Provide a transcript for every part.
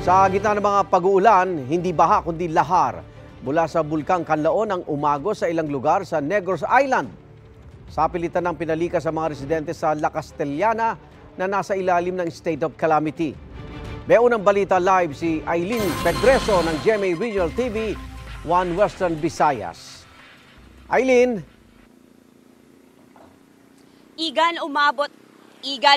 Sa gitna ng mga pag-uulan, hindi baha kundi lahar mula sa Bulkang Kanlaon ang umagos sa ilang lugar sa Negros Island. Sa pilitan ng pinalika sa mga residente sa La Castellana na nasa ilalim ng state of calamity. May unang balita live si Aileen Pedreso ng GMA Regional TV, One Western Visayas. Aileen. Igan,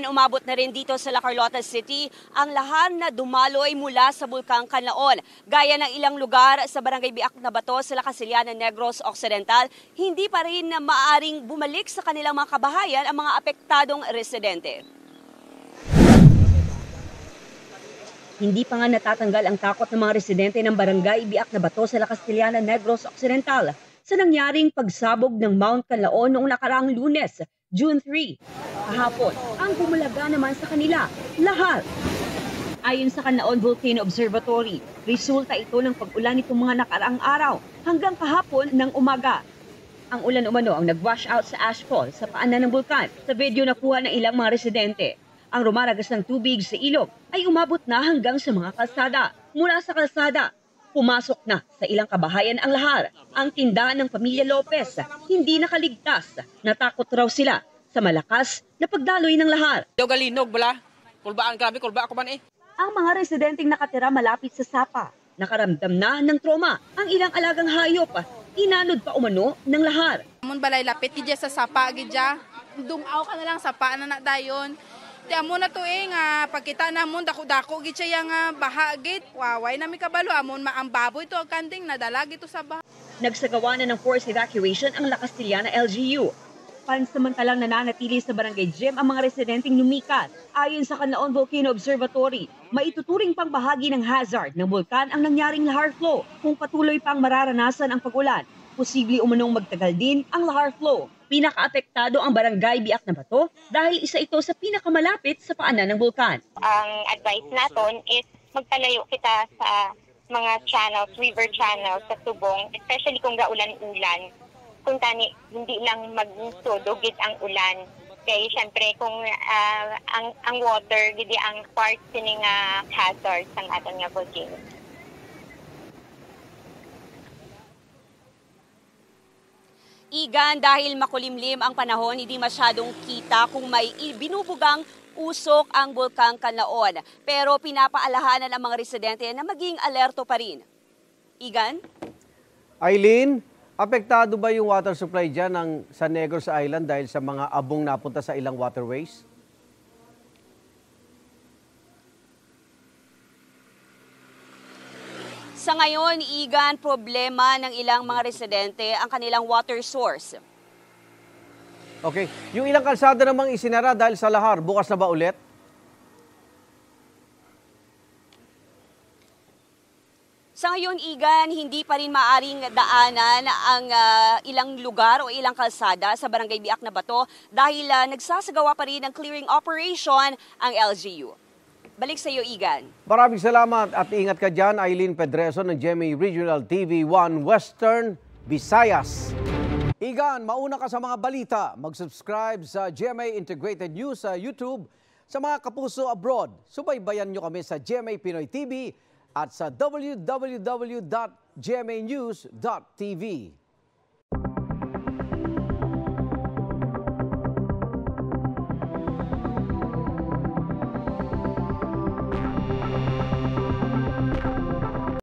umabot na rin dito sa La Carlota City ang lahar na dumaloy mula sa Bulkang Kanlaon. Gaya ng ilang lugar sa Barangay Biak na Bato sa La Castellana, Negros Occidental, hindi pa rin maaring bumalik sa kanilang mga kabahayan ang mga apektadong residente. Hindi pa nga natatanggal ang takot ng mga residente ng Barangay Biak na Bato sa La Castellana, Negros Occidental sa nangyaring pagsabog ng Mount Kanlaon noong nakaraang Lunes, June 3. Kahapon, ang bumulaga naman sa kanila, lahar. Ayon sa Kanlaon Volcano Observatory, resulta ito ng pag-ulan nitong mga nakaraang araw hanggang kahapon ng umaga. Ang ulan umano ang nag-wash out sa ashfall sa paanan ng bulkan. Sa video nakuha ng ilang mga residente, ang rumaragas ng tubig sa ilog ay umabot na hanggang sa mga kalsada. Mula sa kalsada, pumasok na sa ilang kabahayan ang lahar. Ang tindahan ng pamilya Lopez hindi nakaligtas. Natakot raw sila sa malakas na pagdaloy ng lahar. Galinog bala. Kulbaan, grabe, kulba ako man eh. Ang mga residenteng nakatira malapit sa sapa, nakaramdam na ng trauma. Ang ilang alagang hayop, inanod pa umano ng lahar. Amun balay lapit gidya sa sapa gidya. Dumaw ka na lang sapa na dayon. Ti amo na to nga pagkita namon dako-dako gid siya nga baha gid. Waway na mi kabalo amon maang baboy to kanting nadala gito sa baha. Nagsagawa na ng forced evacuation ang La Castellana LGU. Pansamantalang nananatili sa Barangay Gym ang mga residenteng lumikas. Ayon sa Kanlaon Volcano Observatory, maituturing pang bahagi ng hazard ng bulkan ang nangyaring lahar flow. Kung patuloy pang mararanasan ang pag-ulan, posible umanong magtagal din ang lahar flow. Pinakaapektado ang Barangay Biak na Bato dahil isa ito sa pinakamalapit sa paanan ng bulkan. Ang advice natin is magpalayo kita sa mga channels, river channels sa tubong, especially kung gaulan-ulan. Kung tani, hindi lang magsusudugid ang ulan. Kaya syempre kung ang water, hindi ang part sining hazard sa aton nga volcano. Igan, dahil makulimlim ang panahon, hindi masyadong kita kung may binubugang usok ang Bulkang Kanlaon. Pero pinapaalahanan ang mga residente na maging alerto pa rin. Igan? Aileen, apektado ba yung water supply dyan sa Negros Island dahil sa mga abong napunta sa ilang waterways? Sa ngayon, Igan, problema ng ilang mga residente ang kanilang water source. Okay. Yung ilang kalsada namang isinara dahil sa lahar, bukas na ba ulit? Sa ngayon, Igan, hindi pa rin maaring daanan ang ilang lugar o ilang kalsada sa Barangay Biak na Bato dahil nagsasagawa pa rin ng clearing operation ang LGU. Balik sa iyo, Igan. Maraming salamat at ingat ka dyan, Aileen Pedreso ng GMA Regional TV 1 Western Visayas. Igan, mauna ka sa mga balita. Mag-subscribe sa GMA Integrated News sa YouTube. Sa mga kapuso abroad, subaybayan nyo kami sa GMA Pinoy TV at sa www.gmanews.tv.